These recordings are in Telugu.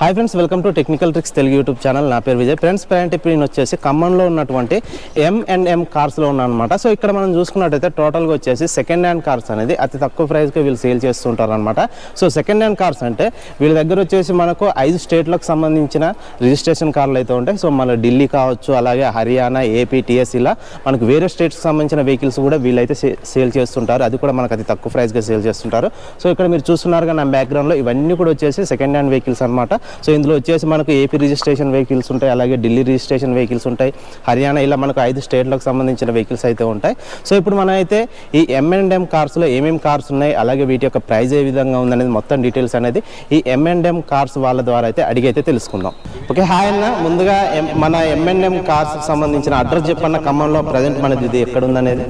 Hi friends, welcome to technical tricks Telugu YouTube channel. నా పేరు విజయ్. ఫ్రెండ్స్, ప్రజెంట్ ఇప్పుడు నేను వచ్చేసి ఖమ్మంలో ఉన్నటువంటి M&M కార్స్లో ఉన్నాను అనమాట. సో ఇక్కడ మనం చూసుకున్నట్టయితే టోటల్గా వచ్చేసి సెకండ్ హ్యాండ్ కార్స్ అనేది అతి తక్కువ ప్రైస్కి వీళ్ళు సేల్ చేస్తుంటారు అనమాట. సో సెకండ్ హ్యాండ్ కార్స్ అంటే వీళ్ళ దగ్గర వచ్చేసి మనకు 5 స్టేట్లకు సంబంధించిన రిజిస్ట్రేషన్ కార్లు అయితే ఉంటాయి. సో మన ఢిల్లీ కావచ్చు, అలాగే హర్యానా, ఏపీ, టీఎస్ ఇలా మనకు వేరే స్టేట్స్కి సంబంధించిన వెహికల్స్ కూడా వీళ్ళైతే సేల్ చేస్తుంటారు. అది కూడా మనకు అతి తక్కువ ప్రైస్గా సేల్ చేస్తుంటారు. సో ఇక్కడ మీరు చూస్తున్నారుగా నా బ్యాక్గ్రౌండ్లో ఇవన్నీ కూడా వచ్చేసి సెకండ్ హ్యాండ్ వెహికల్స్ అనమాట. సో ఇందులో వచ్చేసి మనకు ఏపీ రిజిస్ట్రేషన్ వెహికల్స్ ఉంటాయి, అలాగే ఢిల్లీ రిజిస్ట్రేషన్ వెహికల్స్ ఉంటాయి, హర్యానా ఇలా మనకు 5 స్టేట్లకు సంబంధించిన వెహికల్స్ అయితే ఉంటాయి. సో ఇప్పుడు మనం అయితే ఈ M&M కార్స్లో ఏమేమి కార్స్ ఉన్నాయి, అలాగే వీటి యొక్క ప్రైస్ ఏ విధంగా ఉందనేది మొత్తం డీటెయిల్స్ అనేది ఈ M&M కార్స్ వాళ్ళ ద్వారా అయితే అడిగైతే తెలుసుకుందాం. ఓకే, హాయ్ అన్న. ముందుగా మన M&M కార్స్ సంబంధించిన అడ్రస్ చెప్పన్న, ఖమ్మంలో ప్రజెంట్ మనది ఇది ఎక్కడ ఉందనేది.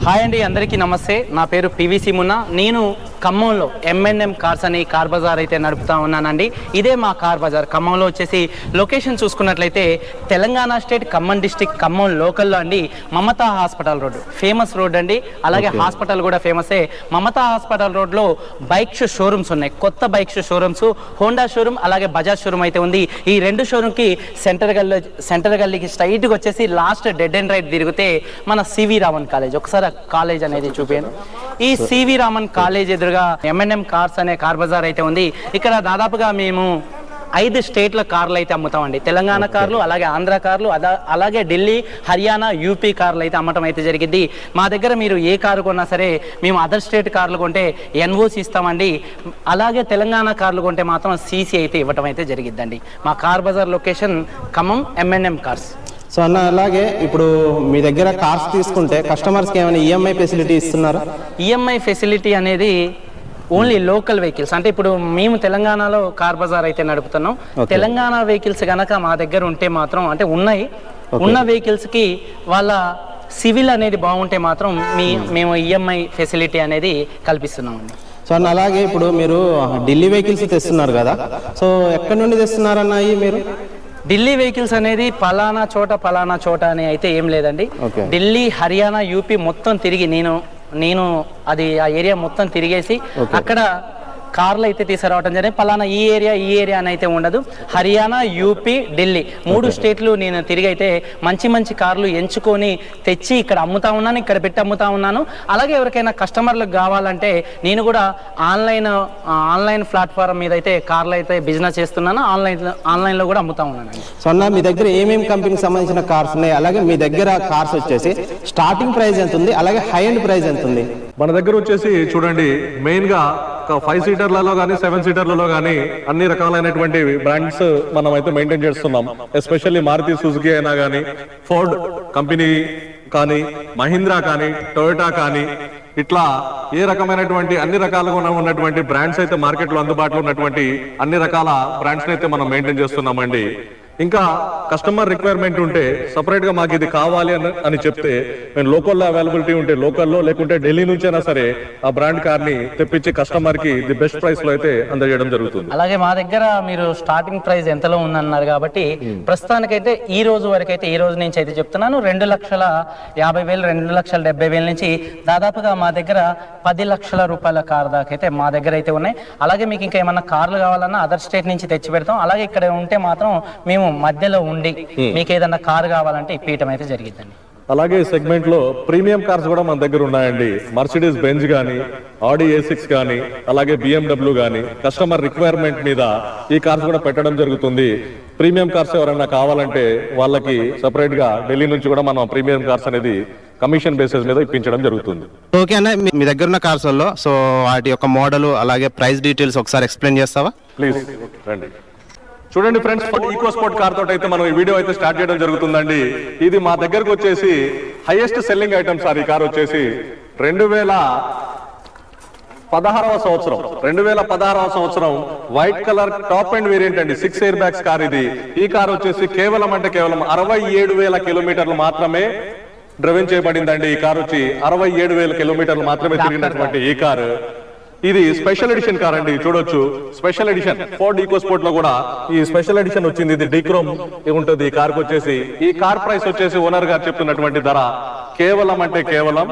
హాయ్ అండి, అందరికీ నమస్తే. నా పేరు పివిసి మున్నా. నేను ఖమ్మంలో M&M కార్స్ అని కార్ బజార్ అయితే నడుపుతా ఉన్నానండి. ఇదే మా కార్ బజార్. ఖమ్మంలో వచ్చేసి లొకేషన్ చూసుకున్నట్లయితే తెలంగాణ స్టేట్ ఖమ్మం డిస్టిక్, ఖమ్మం లోకల్లో అండి Mamata hospital road famous road అండి. అలాగే హాస్పిటల్ కూడా ఫేమసే. మమతా హాస్పిటల్ రోడ్లో బైక్స్ షోరూమ్స్ ఉన్నాయి. కొత్త బైక్స్ షోరూమ్స్, హోండా షోరూమ్ అలాగే బజాజ్ షోరూమ్ అయితే ఉంది. ఈ రెండు షోరూమ్కి సెంటర్ గల్లీకి స్ట్రైట్గా వచ్చేసి లాస్ట్ డెడ్ అండ్ రైట్ తిరిగితే మన సివి రామన్ కాలేజ్, ఒకసారి కాలేజ్ అనేది చూపాను. ఈ సివి రామన్ కాలేజ్ ఎదురుగా M&M కార్స్ అనే కార్ బజార్ అయితే ఉంది. ఇక్కడ దాదాపుగా మేము 5 స్టేట్ల కార్లు అయితే అమ్ముతామండి. తెలంగాణ కార్లు, అలాగే ఆంధ్ర కార్లు, అలాగే ఢిల్లీ, హర్యానా, యూపీ కార్లు అయితే అమ్మటం అయితే జరిగింది. మా దగ్గర మీరు ఏ కారు కొన్నా సరే మేము అదర్ స్టేట్ కార్లు కొంటే NOC ఇస్తామండి. అలాగే తెలంగాణ కార్లు కొంటే మాత్రం CC అయితే ఇవ్వటం అయితే జరిగిద్దండి. మా car bazaar location Khammam, M&M cars. So అన్న, అలాగే ఇప్పుడు మీ దగ్గర కార్స్ తీసుకుంటే కస్టమర్స్కి ఏమైనా EMI ఫెసిలిటీ ఇస్తున్నారా? EMI ఫెసిలిటీ అనేది ఓన్లీ లోకల్ వెహికల్స్. అంటే ఇప్పుడు మేము తెలంగాణలో కార్ బజార్ అయితే నడుపుతున్నాం. తెలంగాణ వెహికల్స్ కనుక మా దగ్గర ఉంటే మాత్రం, అంటే ఉన్న వెహికల్స్కి వాళ్ళ సివిల్ అనేది బాగుంటే మాత్రం మేము EMI ఫెసిలిటీ అనేది కల్పిస్తున్నామండి. సో అన్న, అలాగే ఇప్పుడు మీరు ఢిల్లీ వెహికల్స్ తెస్తున్నారు కదా, సో ఎక్కడి నుండి తెస్తున్నారన్న మీరు? ఢిల్లీ వెహికల్స్ అనేది పలానా చోట అని అయితే ఏం లేదండి. ఢిల్లీ, హర్యానా, యూపీ మొత్తం తిరిగి నేను అది ఆ ఏరియా మొత్తం తిరిగేసి అక్కడ కార్లు అయితే తీసుకురావడం జరిగింది. పలానా ఈ ఏరియా అని అయితే ఉండదు. హర్యానా, యూపీ, ఢిల్లీ 3 స్టేట్లు నేను తిరిగి అయితే మంచి కార్లు ఎంచుకొని తెచ్చి ఇక్కడ అమ్ముతా ఉన్నాను, ఇక్కడ పెట్టి అమ్ముతా ఉన్నాను. అలాగే ఎవరికైనా కస్టమర్లకు కావాలంటే నేను కూడా ఆన్లైన్ ప్లాట్ఫామ్ మీద అయితే కార్లు అయితే బిజినెస్ చేస్తున్నాను. ఆన్లైన్లో కూడా అమ్ముతా ఉన్నాను. సో అన్న, మీ దగ్గర ఏమేమి కంపెనీకి సంబంధించిన కార్స్ ఉన్నాయి, అలాగే మీ దగ్గర కార్స్ వచ్చేసి స్టార్టింగ్ ప్రైస్ ఎంత ఉంది, అలాగే హై ఎండ్ ప్రైస్ ఎంత ఉంది? మన దగ్గర వచ్చేసి చూడండి, మెయిన్ గా 5 సీటర్లలో కానీ 7 సీటర్లలో కానీ అన్ని రకాలైనటువంటి బ్రాండ్స్ మనం అయితే మెయింటైన్ చేస్తున్నాం. ఎస్పెషల్లీ మారుతి సుజుకి అయినా కానీ, ఫోర్డ్ కంపెనీ కానీ, మహీంద్రా కానీ, టొయోటా కానీ, ఇట్లా ఏ రకమైనటువంటి అన్ని రకాలుగా ఉన్నటువంటి బ్రాండ్స్ అయితే మార్కెట్ లో అందుబాటులో ఉన్నటువంటి అన్ని రకాల బ్రాండ్స్ అయితే మనం మెయింటైన్ చేస్తున్నామండి. ఇంకా కస్టమర్ రిక్వైర్మెంట్ ఉంటే సపరేట్ గా మాకు ఇది కావాలి అని చెప్తే మేము లోకల్లో అవైలబిలిటీ ఉంటే లోకల్లో, లేకుంటే ఢిల్లీ నుంచైనా సరే ఆ బ్రాండ్ కార్ ని తెప్పించి కస్టమర్ కి ది బెస్ట్ ప్రైస్ లో అయితే అందజేయడం జరుగుతుంది. అలాగే మా దగ్గర మీరు స్టార్టింగ్ ప్రైస్ ఎంతలో ఉందన్నారు కాబట్టి ప్రస్తుతానికైతే ఈ రోజు నుంచి అయితే చెప్తున్నాను 2,50,000, 2,70,000 నుంచి దాదాపుగా మా దగ్గర 10 లక్షల రూపాయల కార్ దాకా అయితే మా దగ్గర అయితే ఉన్నాయి. అలాగే మీకు ఇంకా ఏమన్నా కార్లు కావాలన్నా అదర్ స్టేట్ నుంచి తెచ్చి పెడతాం. అలాగే ఇక్కడ ఉంటే మాత్రం మేము మధ్యలో ఉండి మీకు ఏదన్నా కారు కావాలంటే ఇప్పీయటం అయితే జరిగిందండి. అలాగే సెగ్మెంట్ లో ప్రీమియం కార్స్ కూడా మన దగ్గర ఉన్నాయండి. మర్సిడీస్ బెంజ్ గానీ, ఆడి A6 గానీ, అలాగే BMW గానీ కస్టమర్ రిక్వైర్మెంట్ మీద ఈ కార్స్ కూడా పెట్టడం జరుగుతుంది. ప్రీమియం కార్స్ ఎవరైనా కావాలంటే వాళ్ళకి సపరేట్ గా ఢిల్లీ నుంచి కూడా మనం ప్రీమియం కార్స్ అనేది కమిషన్ బేసిస్ మీద ఇప్పించడం జరుగుతుంది. ఓకే అన్న, మీ దగ్గర ఉన్న కార్స్ లో సో వాటి యొక్క మోడల్ అలాగే ప్రైస్ డీటెయిల్స్ ఒకసారి ఎక్స్ప్లెయిన్ చేస్తావా ప్లీజ్? రండి. చూడండి ఫ్రెండ్స్, ఈకో స్పోర్ట్ కార్ తోటి అయితే మనం ఈ వీడియో అయితే స్టార్ట్ చేయడం జరుగుతుందండి. ఇది మా దగ్గరకు వచ్చేసి హైయెస్ట్ సెల్లింగ్ ఐటమ్ సార్. ఈ కార్ వచ్చేసి 2016వ సంవత్సరం white colour top end variant అండి. 6 ఎయిర్ బ్యాగ్స్ కార్ ఇది. ఈ కార్ వచ్చేసి కేవలం 67,000 కిలోమీటర్లు మాత్రమే డ్రైవింగ్ చేయబడిందండి. ఈ కార్ వచ్చి 67,000 కిలోమీటర్లు మాత్రమే తిరిగినటువంటి ఈ కారు ఇది స్పెషల్ ఎడిషన్ కార్ అండి, చూడొచ్చు special edition Ford eco Sport లో కూడా ఈ స్పెషల్ ఎడిషన్ వచ్చింది. ఇది డిక్రోమ్ ఉంటుంది ఈ కార్ వచ్చేసి. ఈ కార్ ప్రైస్ వచ్చేసి ఓనర్ గారు చెప్తున్నటువంటి ధర కేవలం అంటే కేవలం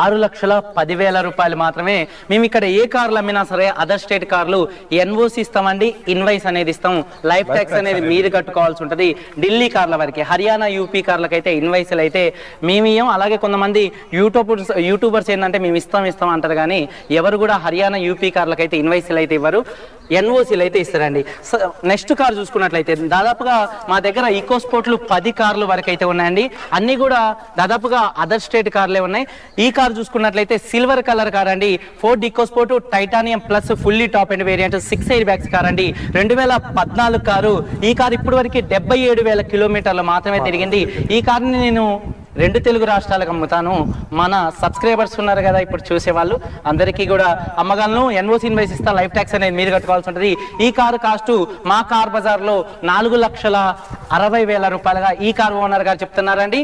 6,10,000 రూపాయలు మాత్రమే. మేము ఇక్కడ ఏ కార్లు అమ్మినా సరే అదర్ స్టేట్ కార్లు ఎన్ఓసి ఇస్తామండి, ఇన్వాయిస్ అనేది ఇస్తాం, లైఫ్ ట్యాక్స్ అనేది మీరు కట్టుకోవాల్సి ఉంటుంది. ఢిల్లీ కార్ల వరకు, హర్యానా యూపీ కార్లకైతే ఇన్వాయిస్లు అయితే మేము ఇయ్యం. అలాగే కొంతమంది యూట్యూబర్స్ ఏంటంటే మేము ఇస్తాం అంటారు, కానీ ఎవరు కూడా హర్యానా యూపీ కార్లకైతే ఇన్వాయిస్లు అయితే ఇవ్వరు, ఎన్ఓసీలు అయితే ఇస్తారండి. నెక్స్ట్ కార్ చూసుకున్నట్లయితే దాదాపుగా మా దగ్గర ఈకో స్పోర్ట్లు 10 కార్లు వరకు అయితే ఉన్నాయండి. అన్ని కూడా దాదాపుగా అదర్ స్టేట్ కార్లే ఉన్నాయి. ఈ కార్ చూసుకున్నట్లయితే సిల్వర్ కలర్ కార్ అండి, Ford eco Sport Titanium plus fully top end variant 6 air bags car అండి, 2014 కారు. ఈ కార్ ఇప్పటి వరకు 77,000 కిలోమీటర్లు మాత్రమే తిరిగింది. ఈ కార్ని నేను 2 తెలుగు రాష్ట్రాలకు అమ్ముతాను. మన సబ్స్క్రైబర్స్ ఉన్నారు కదా ఇప్పుడు చూసేవాళ్ళు, అందరికీ కూడా అమ్మగలను. ఎన్ఓసి ఇన్వాయిస్ ఇస్తా, లైఫ్ ట్యాక్స్ అనేది మీరు కట్టుకోవాల్సి ఉంటుంది. ఈ కారు కాస్ట్ మా కార్ బజార్లో 4,60,000 రూపాయలుగా ఈ కార్ ఓనర్ గారు చెప్తున్నారండి.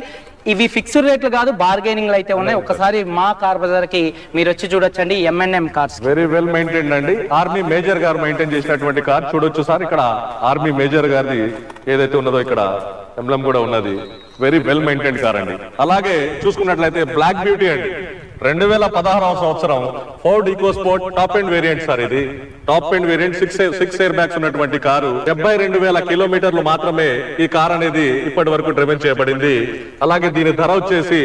ఇవి ఫిక్స్డ్ రేట్లు కాదు, బార్గెనింగ్లు అయితే ఉన్నాయి. ఒకసారి మా కార్ బజార్ కి మీరు వచ్చి చూడొచ్చండి. M&M cars very well maintain అండి. ఆర్మీ మేజర్ గారు మెయింటైన్ చేసినటువంటి కార్ చూడొచ్చు సార్. ఇక్కడ ఆర్మీ మేజర్ గారిది ఏదైతే ఉన్నదో ఇక్కడ ఎంబ్లమ్ కూడా ఉన్నది. వెరీ వెల్ మెయింటైన్ కార్ అండి. అలాగే చూసుకున్నట్లయితే బ్లాక్ బ్యూటీ అండి, 2016వ సంవత్సరం Ford eco sport top end variant sir. ఇది top end variant 6 air bags ఉన్నటువంటి కారు. 72,000 కిలోమీటర్లు మాత్రమే ఈ కార్ అనేది ఇప్పటి వరకు డ్రైవెన్ చేయబడింది. అలాగే దీని ధర వచ్చేసి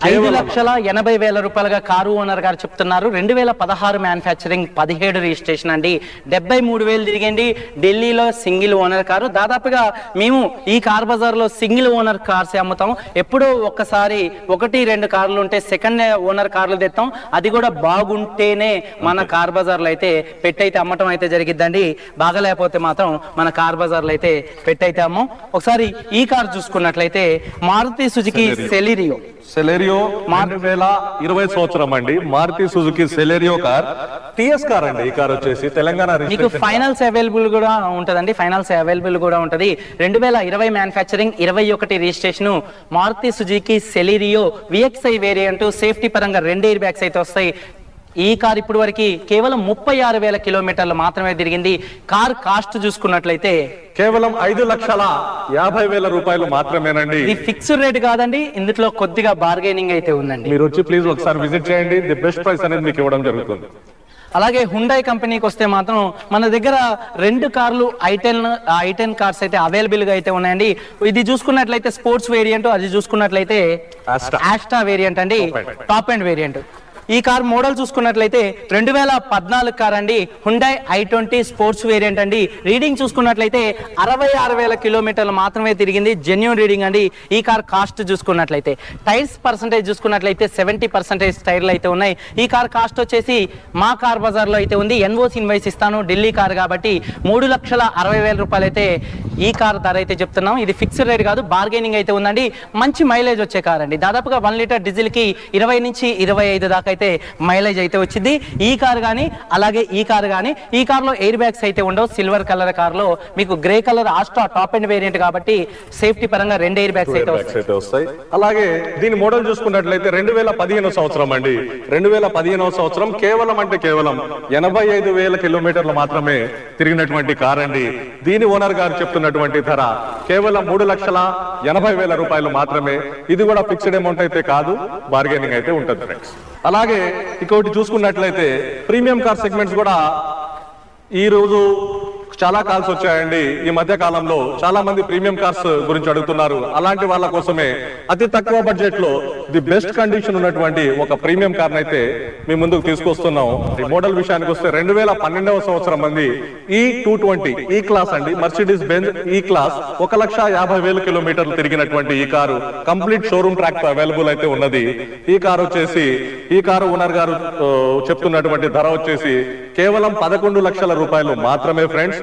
5,80,000 రూపాయలుగా కారు ఓనర్ గారు చెప్తున్నారు. 2016 మ్యానుఫ్యాక్చరింగ్, 17 రిజిస్ట్రేషన్ అండి, 73,000 తిరిగండి. ఢిల్లీలో సింగిల్ ఓనర్ కారు. దాదాపుగా మేము ఈ కార్ బజార్ లో సింగిల్ ఓనర్ కార్స్ అమ్ముతాం. ఎప్పుడో ఒక్కసారి 1-2 కార్లు ఉంటే సెకండ్ ఓనర్ కార్లు తెస్తాం, అది కూడా బాగుంటేనే మన కార్ బజార్ లో అయితే పెట్టయితే అమ్మటం అయితే జరిగిద్దండి. బాగలేకపోతే మాత్రం మన కార్ బజార్ లో అయితే పెట్టయితే అమ్మం. ఒకసారి ఈ కార్ చూసుకున్నట్లయితే మారుతి సుజుకి సెలీరియో 2020 సంవత్సరం అండి. Maruti Suzuki Celerio car, TS car అండి. ఈ కార్ వచ్చేసి తెలంగాణ మీకు ఫైనాన్స్ అవైలబుల్ కూడా ఉంటదండి, ఫైనాన్స్ అవైలబుల్ కూడా ఉంటది. 2020 manufacturing, 21 registration, Maruti Suzuki Celerio VXI variant. Safety పరంగా 2 ఎయిర్ బ్యాగ్స్ అయితే వస్తాయి. ఈ కార్ ఇప్పుడు వరకు కేవలం 36,000 కిలోమీటర్లు మాత్రమే తిరిగింది. కార్ కాస్ట్ చూసుకున్నట్లయితే కేవలం 5,50,000 రూపాయలు మాత్రమేనండి. ఇది ఫిక్స్డ్ రేట్ కాదండి, ఇందులో కొద్దిగా బార్గెనింగ్ అయితే ఉందండి. మీరు వచ్చి ప్లీజ్ ఒకసారి విజిట్ చేయండి. ది బెస్ట్ ప్రైస్ అనేది మీకు ఇవ్వడం జరుగుతుంది. అలాగే హుండాయ్ కంపెనీకి వస్తే మాత్రం మన దగ్గర 2 కార్లు i10 కార్స్ అయితే అవైలబుల్ గా అయితే ఉన్నాయండి. ఇది చూసుకున్నట్లయితే స్పోర్ట్స్ వేరియంట్, అది చూసుకున్నట్లయితే ఆస్టా వేరియంట్ అండి, టాప్ ఎండ్ వేరియంట్. ఈ కార్ మోడల్ చూసుకున్నట్లయితే 2014 కార్ అండి, హుండాయ్ i20 స్పోర్ట్స్ వేరియంట్ అండి. రీడింగ్ చూసుకున్నట్లయితే 66,000 కిలోమీటర్లు మాత్రమే తిరిగింది, జెన్యూన్ రీడింగ్ అండి. ఈ కార్ కాస్ట్ చూసుకున్నట్లయితే టైర్స్ పర్సంటేజ్ చూసుకున్నట్లయితే 70% టైర్లు అయితే ఉన్నాయి. ఈ కార్ కాస్ట్ వచ్చేసి మా కార్ బజార్ లో అయితే ఉంది. ఎన్ఓసి ఇన్వాయిస్ ఇస్తాను, ఢిల్లీ కార్ కాబట్టి 3,60,000 రూపాయలు అయితే ఈ కార్ ధర అయితే చెప్తున్నాం. ఇది ఫిక్స్డ్ రేట్ కాదు, బార్గెనింగ్ అయితే ఉందండి. మంచి మైలేజ్ వచ్చే కార్ అండి. దాదాపుగా 1 లీటర్ డీజిల్ కి 20 నుంచి 25 దాకా అయితే మైలేజ్ అయితే వచ్చింది. ఈ కార్ కానీ అలాగే ఈ కార్ కానీ, ఈ కార్ లో ఎయిర్ బ్యాగ్స్ అయితే ఉండవు. సిల్వర్ కలర్ కార్ లో మీకు grey colour Astra top end variant కాబట్టి సేఫ్టీ పరంగా 2 ఎయిర్ బ్యాగ్స్ అయితే వస్తాయి. అలాగే దీని మోడల్ చూసుకున్నట్లయితే 2015 సంవత్సరం అండి. 2015 సంవత్సరం కేవలం అంటే కేవలం 85,000 కిలోమీటర్లు మాత్రమే తిరిగినటువంటి కార్ అండి. దీని ఓనర్ గారు చెప్తున్నటువంటి ధర కేవలం 3,80,000 రూపాయలు మాత్రమే. ఇది కూడా ఫిక్స్డ్ అమౌంట్ అయితే కాదు, బార్గెనింగ్ అయితే ఉంటుంది ఫ్రెండ్స్. అలాగే ఇంకోటి చూసుకున్నట్లయితే ప్రీమియం కార్ సెగ్మెంట్స్ కూడా ఈ రోజు చాలా కాల్స్ వచ్చాయండి. ఈ మధ్య కాలంలో చాలా మంది ప్రీమియం కార్స్ గురించి అడుగుతున్నారు. అలాంటి వాళ్ళ కోసమే అతి తక్కువ బడ్జెట్ లో ది బెస్ట్ కండిషన్ ఉన్నటువంటి ఒక ప్రీమియం కార్ అయితే మీ ముందుకు తీసుకొస్తున్నాం. ఈ మోడల్ విషయానికి వస్తే 2012వ సంవత్సరం మంది E220 ఈ క్లాస్ అండి, మర్సిడీస్ బెంజ్ ఈ క్లాస్ 1,50,000 కిలోమీటర్లు తిరిగినటువంటి ఈ కారు కంప్లీట్ షోరూమ్ ట్రాక్ తో అవైలబుల్ అయితే ఉన్నది. ఈ కారు వచ్చేసి ఈ కారు ఓనర్ గారు చెప్తున్నటువంటి ధర వచ్చేసి కేవలం 11 లక్షల రూపాయలు మాత్రమే ఫ్రెండ్స్.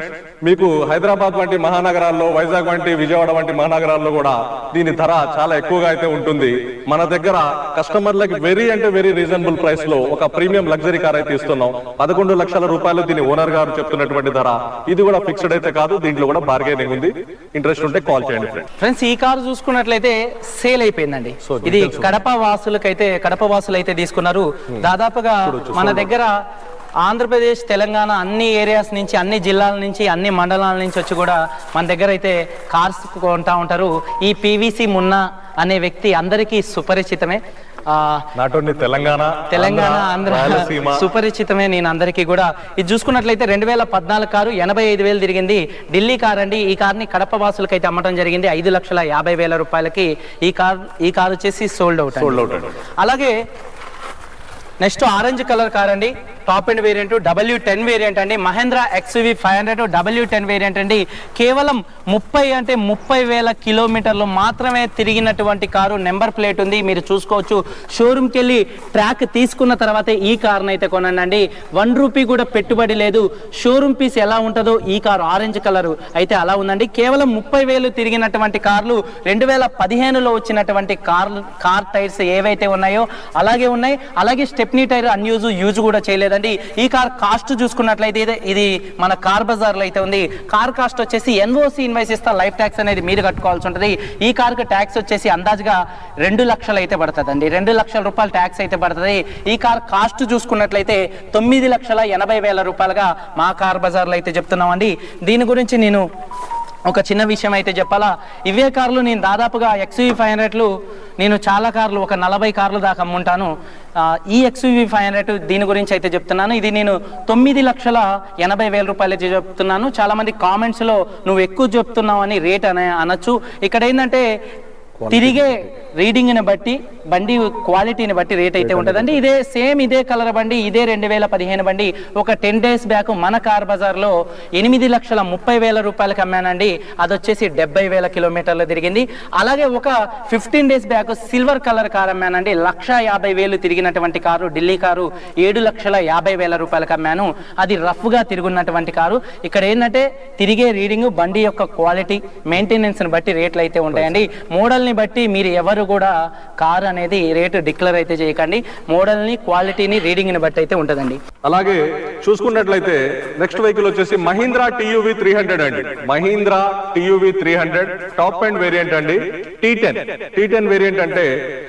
మీకు హైదరాబాద్ వంటి మహానగరాల్లో, వైజాగ్ వంటి విజయవాడ వంటి మహానగరాల్లో కూడా దీని ధర చాలా ఎక్కువగా అయితే ఉంటుంది. మన దగ్గర కస్టమర్లకి వెరీ రీజనబుల్ ప్రైస్ లో ఒక ప్రీమియం లగ్జరీ కార్ అయితే ఇస్తున్నాం. 11 లక్షల రూపాయలు దీని ఓనర్ గారు చెప్తున్నటువంటి ధర. ఇది కూడా ఫిక్స్డ్ అయితే కాదు, దీంట్లో కూడా బార్గెనింగ్ ఉంది. ఇంట్రెస్ట్ ఉంటే కాల్ చేయండి ఫ్రెండ్స్. ఈ కారు చూసుకున్నట్లయితే సేల్ అయిపోయిందండి. ఇది కడప వాసులు అయితే తీసుకున్నారు. దాదాపుగా మన దగ్గర ఆంధ్రప్రదేశ్ తెలంగాణ అన్ని ఏరియాస్ నుంచి, అన్ని జిల్లాల నుంచి, అన్ని మండలాల నుంచి వచ్చి కూడా మన దగ్గర అయితే కార్స్ కొంటా ఉంటారు. ఈ పివిసి మున్నా అనే వ్యక్తి అందరికీ సుపరిచితమే. నాట్ ఓన్లీ తెలంగాణ, ఆంధ్ర సుపరిచితమే నేను అందరికీ కూడా. ఇది చూసుకున్నట్లయితే 2014 కారు 85,000 తిరిగింది. ఢిల్లీ కార్ అండి. ఈ కార్ని కడప వాసులకి అయితే అమ్మటం జరిగింది 5,50,000 రూపాయలకి. ఈ కార్ వచ్చేసి సోల్డ్ అవుట్. అలాగే నెక్స్ట్ ఆరెంజ్ కలర్ కార్ అండి, top end variant, W10 variant అండి, మహేంద్ర XUV 500 W10 వేరియంట్ అండి. కేవలం 30,000 కిలోమీటర్లు మాత్రమే తిరిగినటువంటి కారు. నెంబర్ ప్లేట్ ఉంది, మీరు చూసుకోవచ్చు. షోరూమ్కి వెళ్ళి ట్రాక్ తీసుకున్న తర్వాతే ఈ కార్ని అయితే కొనండి. ₹1 కూడా పెట్టుబడి లేదు. షోరూమ్ పీస్ ఎలా ఉంటుందో ఈ కారు ఆరెంజ్ కలర్ అయితే అలా ఉందండి. కేవలం 30,000 తిరిగినటువంటి కార్లు 2015లో వచ్చినటువంటి కార్ టైర్స్ ఏవైతే ఉన్నాయో అలాగే ఉన్నాయి. అలాగే స్టెప్నీ టైర్ యూజ్ కూడా చేయలేదండి. ఈ కార్ కాస్ట్ చూసుకున్నట్లయితే ఇది మన కార్ బజార్ లో అయితే ఉంది. కార్ కాస్ట్ వచ్చేసి NOC ఇన్వాయిస్ ఇస్తా, లైఫ్ ట్యాక్స్ అనేది మీరు కట్టుకోవాల్సి ఉంటుంది. ఈ కార్ కు ట్యాక్స్ వచ్చేసి అందాజుగా 2 లక్షలు అయితే పడుతుంది అండి. 2 లక్షల రూపాయలు ట్యాక్స్ అయితే పడుతుంది. ఈ కార్ కాస్ట్ చూసుకున్నట్లయితే 9,80,000 రూపాయలుగా మా కార్ బజార్ లో అయితే చెప్తున్నామండి. దీని గురించి నేను ఒక చిన్న విషయం అయితే చెప్పాలా. ఇవే కార్లు నేను దాదాపుగా XUV 500 నేను చాలా కార్లు ఒక 40 కార్లు దాకా అమ్ముంటాను. ఈ XUV 500 దీని గురించి అయితే చెప్తున్నాను. ఇది నేను 9,80,000 రూపాయలు అయితే చెప్తున్నాను. చాలా మంది కామెంట్స్ లో నువ్వు ఎక్కువ చెప్తున్నావు అని రేట్ అనొచ్చు. ఇక్కడ ఏంటంటే తిరిగే రీడింగ్ ని బట్టి, బండి క్వాలిటీని బట్టి రేట్ అయితే ఉంటుందండి. ఇదే కలర్ బండి, ఇదే 2015 బండి ఒక 10 days బ్యాక్ మన కార్ బజార్ లో 8,30,000 రూపాయలకి అమ్మానండి. అది వచ్చేసి 70,000 కిలోమీటర్లు తిరిగింది. అలాగే ఒక 15 days back silver colour car అమ్మానండి. 1,50,000 తిరిగినటువంటి కారు, ఢిల్లీ కారు 7,50,000 రూపాయలకి అమ్మాను. అది రఫ్ గా తిరుగున్నటువంటి కారు. ఇక్కడ ఏంటంటే తిరిగే రీడింగ్, బండి యొక్క క్వాలిటీ, మెయింటెనెన్స్ ని బట్టి రేట్లు అయితే ఉంటాయండి. మోడల్ ని బట్టి మీరు ఎవరు కూడా కార్ అనేది రేటు డిక్లేర్ అయితే చేయకండి. మోడల్ ని, క్వాలిటీని, రీడింగ్ ని బట్టి అయితే ఉంటదండి. అలాగే చూసుకున్నట్లయితే నెక్స్ట్ వెహికల్ వచ్చేసి మహీంద్రా TUV 300 అండి. Mahindra TUV 300 top end variant అండి. T10 వేరియంట్ అంటే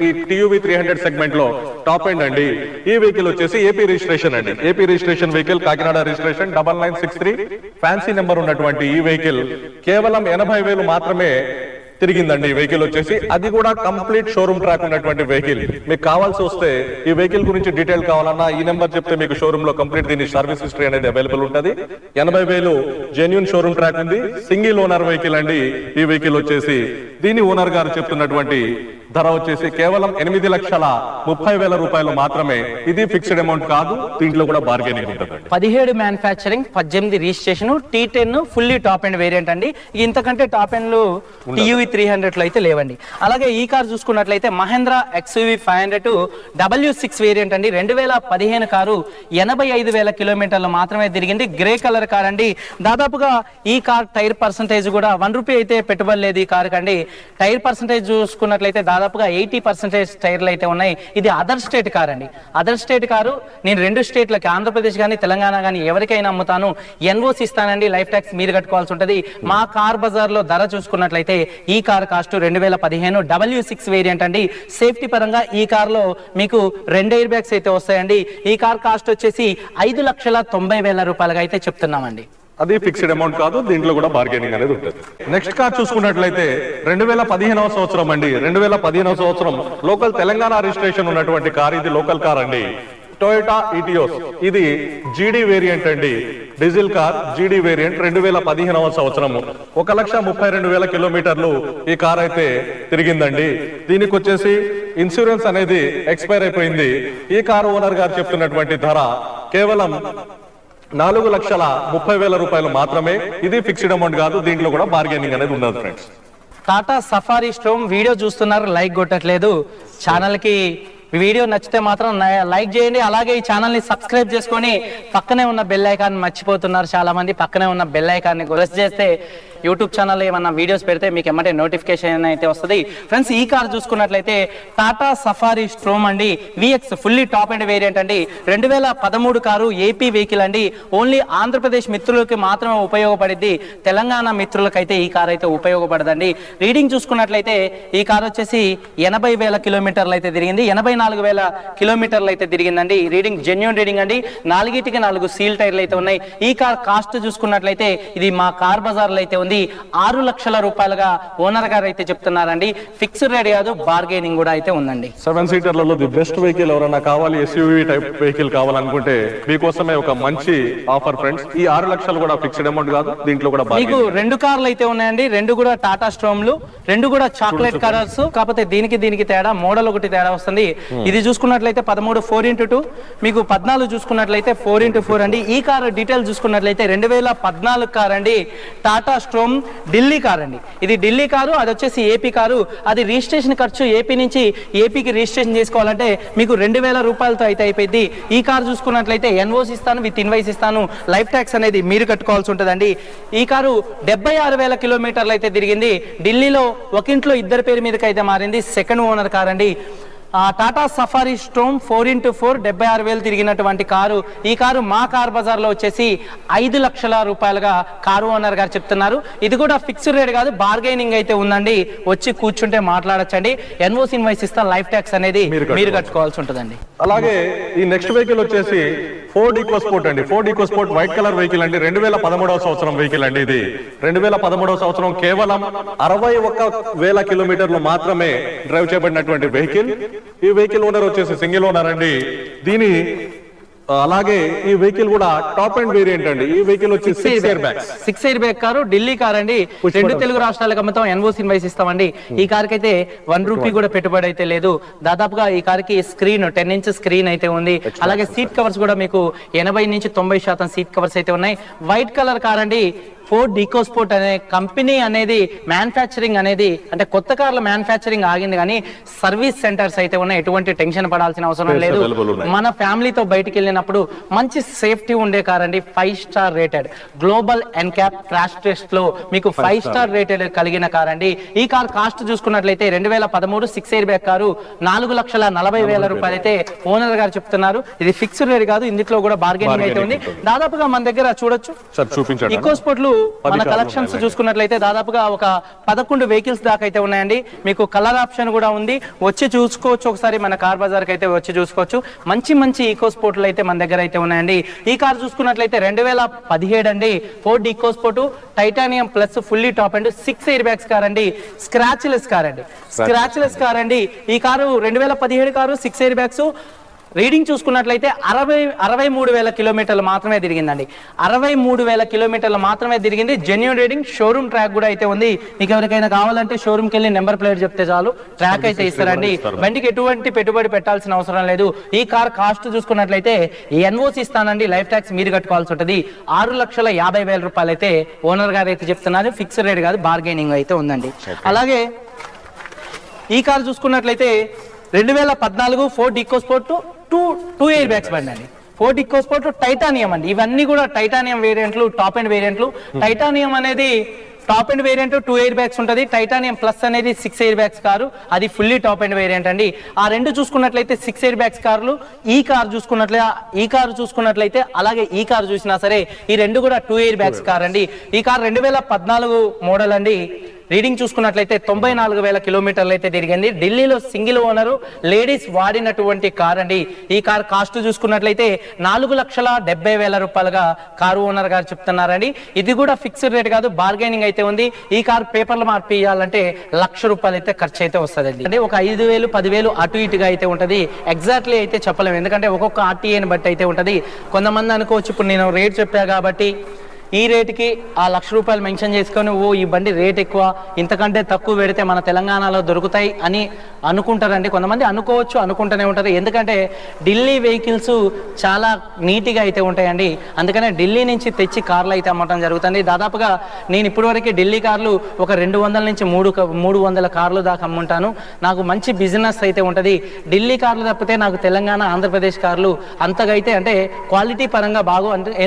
ఈ TUV 300 సెగ్మెంట్ లో టాప్ అండ్ అండి. ఈ వెహికల్ వచ్చేసి ఏపీ రిజిస్ట్రేషన్ అండి. AP registration vehicle, Kakinada registration, 9963 fancy number ఉన్నటువంటి ఈ వెహికల్ కేవలం 80,000 మాత్రమే తిరిగిందండి. ఈ వెహికల్ వచ్చేసి అది కూడా కంప్లీట్ షోరూమ్ ట్రాక్ ఉన్నటువంటి వెహికల్. మీకు కావాల్సి వస్తే ఈ వెహికల్ గురించి డీటెయిల్ కావాలన్నా ఈ నెంబర్ చెప్తే మీకు షోరూమ్ లో కంప్లీట్ దీని సర్వీస్ హిస్టరీ అనేది అవైలబుల్ ఉంటుంది. 80,000 జెన్యూన్ షోరూమ్ ట్రాక్ ఉంది. సింగిల్ ఓనర్ వెహికల్ అండి. ఈ వెహికల్ వచ్చేసి దీని ఓనర్ గారు చెప్తున్నటువంటి ధర వచ్చేసి కేవలం 8,30,000 రూపాయలు మాత్రమే. ఇది ఫిక్స్డ్ అమౌంట్ కాదు, దీంట్లో కూడా బార్గెనింగ్ ఉంటుంది. 17 manufacturing, 18 registration, T10 fully top end variant అండి. ఇంతకంటే టాప్ అండ్లు TUV 300 లో అయితే లేవండి. అలాగే ఈ కార్ చూసుకున్నట్లయితే మహేంద్ర XUV 500 W6 వేరియంట్ అండి. 2015 కారు 85,000 కిలోమీటర్లు మాత్రమే తిరిగింది. గ్రే కలర్ కార్ అండి. దాదాపుగా ఈ కార్ టైర్ పర్సంటేజ్ కూడా ₹1 అయితే పెట్టుబడి లేదు ఈ కార్ కండి. టైర్ పర్సంటేజ్ చూసుకున్నట్లయితే దాదాపుగా 80% టైర్లు అయితే ఉన్నాయి. ఇది అదర్ స్టేట్ కార్ అండి. అదర్ స్టేట్ కారు నేను 2 స్టేట్లకి, ఆంధ్రప్రదేశ్ కానీ తెలంగాణ కానీ ఎవరికైనా అమ్ముతాను. NOC ఇస్తానండి, లైఫ్ ట్యాక్స్ మీరు కట్టుకోవాల్సి ఉంటుంది. మా కార్ బజార్ లో ధర చూసుకున్నట్లయితే ఈ కార్ కాస్ట్ 2015 W6 వేరియంట్ అండి. సేఫ్టీ పరంగా ఈ కార్ లో మీకు 2 ఎయిర్ బ్యాగ్స్ అయితే వస్తాయండి. ఈ కార్ కాస్ట్ వచ్చేసి 5,90,000 రూపాయలుగా అయితే చెప్తున్నామండి. అది ఫిక్స్డ్ అమౌంట్ కాదు, దీంట్లో కూడా బార్గెనింగ్ అనేది ఉంటుంది. నెక్స్ట్ కార్ చూసుకున్నట్లయితే 2015వ సంవత్సరం అండి. 2015వ సంవత్సరం లోకల్ తెలంగాణ రిజిస్ట్రేషన్ ఉన్నటువంటి కార్. ఇది లోకల్ కార్ అండి. Toyota Etios. ఇది GD వేరియంట్ అండి. Diesel car, GD variant. 2015వ సంవత్సరం 1,32,000 కిలోమీటర్లు ఈ కార్ అయితే తిరిగిందండి. దీనికి వచ్చేసి ఇన్సూరెన్స్ అనేది ఎక్స్పైర్ అయిపోయింది. ఈ కార్ ఓనర్ గారు చెప్తున్నటువంటి ధర కేవలం 4,30,000 రూపాయలు మాత్రమే. ఇది ఫిక్స్డ్ అమౌంట్ కాదు, దీంట్లో కూడా బార్గెనింగ్ అనేది ఉండదు friends. Tata safari storm video చూస్తున్నారు, లైక్ కొట్టట్లేదు. ఛానల్ కి వీడియో నచ్చితే మాత్రం లైక్ చేయండి. అలాగే ఈ ఛానల్ ని సబ్స్క్రైబ్ చేసుకొని పక్కనే ఉన్న బెల్ ఐకాన్ మర్చిపోతున్నారు చాలా మంది. పక్కనే ఉన్న బెల్ ఐకాన్ ని ప్రెస్ చేస్తే యూట్యూబ్ ఛానల్లో ఏమన్నా వీడియోస్ పెడితే మీకు ఎమ్మటే నోటిఫికేషన్ అయితే వస్తుంది. ఫ్రెండ్స్ ఈ కార్ చూసుకున్నట్లయితే టాటా సఫారీ స్ట్రోమ్ అండి, vx fully top end variant అండి, 2013 కారు, ఏపీ వెహికల్ అండి. ఓన్లీ ఆంధ్రప్రదేశ్ మిత్రులకి మాత్రమే ఉపయోగపడిద్ది, తెలంగాణ మిత్రులకైతే ఈ కార్ అయితే ఉపయోగపడదండి. రీడింగ్ చూసుకున్నట్లయితే ఈ కార్ వచ్చేసి 80,000 కిలోమీటర్లు అయితే తిరిగింది, 84,000 కిలోమీటర్లు అయితే తిరిగిందండి. రీడింగ్ జెన్యూన్ రీడింగ్ అండి, 4 సీల్ టైర్లు అయితే ఉన్నాయి. ఈ కార్ కాస్ట్ చూసుకున్నట్లయితే ఇది మా కార్ బజార్ లో అయితే ఉంది 6 లక్షల రూపాయలుగా ఓనర్ గారు అయితే చెప్తున్నారండి. ఫిక్స్డ్ రేట్ కాదు, బార్గెనింగ్ కూడా అయితే ఉందండి. 7 సీటర్లలో ది బెస్ట్ వెహికల్ ఎవరైనా కావాలి, ఎస్యూవీ టైప్ వెహికల్ కావాలనుకుంటే మీకోసమే ఒక మంచి ఆఫర్ ఫ్రెండ్స్. ఈ 6 లక్షలు కూడా ఫిక్స్డ్ అమౌంట్ కాదు, దీంట్లో కూడా మీకు 2 కార్లు అయితే ఉన్నాయండి, 2 కూడా టాటా స్ట్రోమ్లు, 2 కూడా చాక్లెట్ కలర్స్. కాకపోతే దీనికి తేడా, మోడల్ ఒకటి తేడా వస్తుంది. ఇది చూసుకున్నట్లయితే 13 4x2, మీకు 14 చూసుకున్నట్లయితే 4x4 అండి. ఈ కార్ డీటెయిల్ చూసుకున్నట్లయితే 2014 కార్ అండి, టాటా స్ట్రోమ్ ఢిల్లీ కార్ అండి. ఇది ఢిల్లీ కారు, అది వచ్చేసి ఏపీ కారు. అది రిజిస్ట్రేషన్ ఖర్చు ఏపీ నుంచి ఏపీకి రిజిస్ట్రేషన్ చేసుకోవాలంటే మీకు 2,000 రూపాయలతో అయితే అయిపోయింది. ఈ కారు చూసుకున్నట్లయితే ఎన్ఓసి ఇస్తాను, విత్ ఇన్వాయిస్ ఇస్తాను, లైఫ్ ట్యాక్స్ అనేది మీరు కట్టుకోవాల్సి ఉంటుందండి. ఈ కారు 76,000 కిలోమీటర్లు అయితే తిరిగింది. ఢిల్లీలో ఒక ఇంట్లో 2 పేరు మీదకి అయితే మారింది. సెకండ్ ఓనర్ కార్ అండి. టాటా సఫారీ స్ట్రోమ్ 4x4 76,000 తిరిగినటువంటి కారు. ఈ కారు మా కార్ బజార్ లో వచ్చేసి 5 లక్షల రూపాయలుగా కారు ఓనర్ గారు చెప్తున్నారు. ఇది కూడా ఫిక్స్డ్ రేట్ కాదు, బార్గెనింగ్ అయితే ఉందండి. వచ్చి కూర్చుంటే మాట్లాడచ్చండి. ఎన్ఓసి ఇన్వాయిస్ ఇస్తా, లైఫ్ ట్యాక్స్ అనేది మీరు కట్టుకోవాల్సి ఉంటుందండి. అలాగే ఈ నెక్స్ట్ వెహికల్ వచ్చేసి ఫోర్డ్ ఈకోస్పోర్ట్ అండి. Ford EcoSport white colour vehicle అండి, 2013వ సంవత్సరం వెహికల్ అండి. ఇది 2013వ సంవత్సరం కేవలం 61,000 కిలోమీటర్లు మాత్రమే డ్రైవ్ చేయబడినటువంటి వెహికల్. ఈ వెహికల్ ఓనర్ వచ్చేసి సింగిల్ ఓనర్ అండి. దీని అలాగే ఈ వెహికల్ కూడా టాప్ అండ్ వేరియంట్ అండి. ఈ వెహికల్ వచ్చి 6 air bag car, Delhi car అండి. 2 తెలుగు రాష్ట్రాలకు అమ్ముతాం, ఎన్ఓసి ఇన్వాయిస్ ఇస్తామండి. ఈ కార్ కి అయితే 1 రూపీ కూడా పెట్టుబడి అయితే లేదు. దాదాపుగా ఈ కార్ కి స్క్రీన్ 10 ఇంచ్ స్క్రీన్ అయితే ఉంది. అలాగే సీట్ కవర్స్ కూడా మీకు 80 నుంచి 90% సీట్ కవర్స్ అయితే ఉన్నాయి. వైట్ కలర్ కార్ అండి. ఫోర్డ్ ఈకోస్పోర్ట్ అనే కంపెనీ అనేది మ్యానుఫ్యాక్చరింగ్ అనేది అంటే కొత్త కార్ల మ్యానుఫ్యాక్చరింగ్ ఆగింది, కానీ సర్వీస్ సెంటర్స్ అయితే ఉన్నాయి. ఎటువంటి టెన్షన్ పడాల్సిన అవసరం లేదు. మన ఫ్యామిలీతో బయటికి వెళ్ళినప్పుడు మంచి సేఫ్టీ ఉండే కార్ అండి. 5 star rated, global NCAP crash test లో మీకు 5 స్టార్ రేటెడ్ కలిగిన కార్ అండి. ఈ కార్ కాస్ట్ చూసుకున్నట్లయితే 2013 6 ఎయిర్ బ్యాగ్ కారు, 4,40,000 రూపాయలు అయితే ఓనర్ గారు చెప్తున్నారు. ఇది ఫిక్స్డ్ రేట్ కాదు, ఇందులో కూడా బార్గెనింగ్ అయితే ఉంది. దాదాపుగా మన దగ్గర చూడొచ్చు ఈకోస్పోర్ట్లు మన కలెక్షన్స్ చూసుకున్నట్లయితే దాదాపుగా ఒక 11 వెహికల్స్ దాకా అయితే ఉన్నాయండి. మీకు కలర్ ఆప్షన్ కూడా ఉంది, వచ్చి చూసుకోవచ్చు. ఒకసారి మన కార్ బజార్ కి అయితే వచ్చి చూసుకోవచ్చు. మంచి ఈకోస్పోర్ట్లు అయితే మన దగ్గర అయితే ఉన్నాయండి. ఈ కార్ చూసుకున్నట్లయితే 2017 అండి. Ford EcoSport titanium plus fully top and 6 air bags car అండి. స్క్రాచ్ లెస్ కార్ అండి. ఈ car 2017 car, 6 air bags. Reading చూసుకున్నట్లయితే 63,000 కిలోమీటర్లు మాత్రమే తిరిగిందండి. 63,000 కిలోమీటర్లు మాత్రమే తిరిగింది. జెన్యూన్ రీడింగ్, షోరూమ్ ట్రాక్ కూడా అయితే ఉంది. మీకు ఎవరికైనా కావాలంటే షోరూమ్కి వెళ్ళి నెంబర్ ప్లేట్ చెప్తే చాలు, ట్రాక్ అయితే ఇస్తారండి. బండికి ఎటువంటి పెట్టుబడి పెట్టాల్సిన అవసరం లేదు. ఈ కార్ కాస్ట్ చూసుకున్నట్లయితే ఎన్ఓసి ఇస్తానండి, లైఫ్ ట్యాక్స్ మీరు కట్టుకోవాల్సి ఉంటుంది. 6,50,000 రూపాయలు అయితే ఓనర్ గారు అయితే చెప్తున్నారు. ఫిక్స్డ్ రేట్ కాదు, బార్గెనింగ్ అయితే ఉందండి. అలాగే ఈ కార్ చూసుకున్నట్లయితే 2014 ఫోర్డ్ ఈకోస్పోర్ట్ 2 ఎయిర్ బ్యాగ్స్ బండి అండి. ఫోర్డ్ ఈకోస్పోర్ట్ టైటానియం అండి. ఇవన్నీ కూడా టైటానియం వేరియంట్లు, టాప్ అండ్ వేరియంట్లు. టైటానియం అనేది top end variant 2 air bags ఉంటుంది. టైటానియం ప్లస్ అనేది 6 ఎయిర్ బ్యాగ్స్ కారు, అది ఫుల్లీ టాప్ అండ్ వేరియంట్ అండి. ఆ 2 చూసుకున్నట్లయితే 6 ఎయిర్ బ్యాగ్స్ కార్లు. ఈ కార్ చూసుకున్నట్లయితే అలాగే ఈ కార్ చూసినా సరే ఈ 2 కూడా 2 ఎయిర్ బ్యాగ్స్ కార్ అండి. ఈ కార్ 2014 మోడల్ అండి. రీడింగ్ చూసుకున్నట్లయితే 94,000 కిలోమీటర్లు అయితే తిరిగింది. ఢిల్లీలో సింగిల్ ఓనరు, లేడీస్ వాడినటువంటి కార్ అండి. ఈ కార్ కాస్ట్ చూసుకున్నట్లయితే 4,70,000 రూపాయలుగా కారు ఓనర్ గారు చెప్తున్నారండి. ఇది కూడా ఫిక్స్డ్ రేట్ కాదు, బార్గెనింగ్ అయితే ఉంది. ఈ కార్ పేపర్లు మార్పియాలంటే 1,00,000 రూపాయలు అయితే ఖర్చు అయితే వస్తుంది. అంటే ఒక 5,000 10,000 అటు ఇటుగా అయితే ఉంటుంది. ఎగ్జాక్ట్లీ అయితే చెప్పలేము, ఎందుకంటే ఒక్కొక్క ఆర్టీఏని బట్టి అయితే ఉంటుంది. కొంతమంది అనుకోవచ్చు, ఇప్పుడు నేను రేట్ చెప్పా కాబట్టి ఈ రేటుకి ఆ 1,00,000 రూపాయలు మెన్షన్ చేసుకొని ఈ బండి రేట్ ఎక్కువ, ఇంతకంటే తక్కువ పెడితే మన తెలంగాణలో దొరుకుతాయి అని అనుకుంటారండి. కొంతమంది అనుకోవచ్చు, అనుకుంటూనే ఉంటారు. ఎందుకంటే ఢిల్లీ వెహికల్స్ చాలా నీట్గా అయితే ఉంటాయండి. అందుకనే ఢిల్లీ నుంచి తెచ్చి కార్లు అయితే అమ్మటం జరుగుతుంది. దాదాపుగా నేను ఇప్పటివరకు ఢిల్లీ కార్లు ఒక 200 నుంచి 300 కార్లు దాకా అమ్ముంటాను. నాకు మంచి బిజినెస్ అయితే ఉంటుంది. ఢిల్లీ కార్లు తప్పితే నాకు తెలంగాణ, ఆంధ్రప్రదేశ్ కార్లు అంతగా అయితే అంటే క్వాలిటీ పరంగా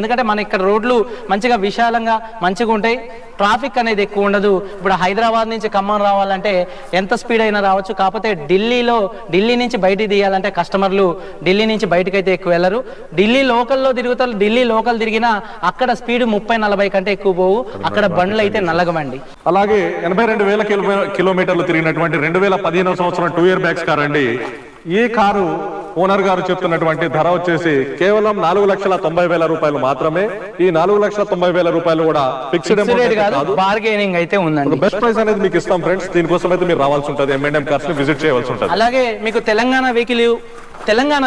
ఎందుకంటే మన ఇక్కడ రోడ్లు మంచిగా నీట్గా విశాలంగా మంచిగా ఉంటాయి. ట్రాఫిక్ అనేది ఎక్కువ ఉండదు. ఇప్పుడు హైదరాబాద్ నుంచి ఖమ్మం రావాలంటే ఎంత స్పీడ్ అయినా రావచ్చు. కాకపోతే ఢిల్లీ నుంచి బయటికి తీయాలంటే కస్టమర్లు ఢిల్లీ నుంచి బయటకు అయితే ఎక్కువ వెళ్ళరు. ఢిల్లీ లోకల్లో తిరుగుతారు. ఢిల్లీ లోకల్ తిరిగినా అక్కడ స్పీడ్ 30-40 కంటే ఎక్కువ పోవు. అక్కడ బండ్లు అయితే నల్లగమండి. అలాగే 82,000 కిలోమీటర్లు తిరిగినటువంటి 2015 సంవత్సరం 2 ఇయర్ బ్యాగ్స్ కార్ అండి. ఈ కారు ఓనర్ గారు చెప్తున్నటువంటి ధర వచ్చేసి కేవలం 4,90,000 రూపాయలు మాత్రమే. ఈ 4,90,000 రూపాయలు కూడా ఫిక్స్డ్ రేట్ కాదు, బార్గెనింగ్ అయితే ఉందండి. బెస్ట్ ప్రైస్ అనేది మీకు ఇస్తాం ఫ్రెండ్స్. దీనికోసం అయితే మీరు రావాల్సి ఉంటుంది, M&M కార్స్ ని విజిట్ చేయవలసి ఉంటుంది. అలాగే మీకు తెలంగాణ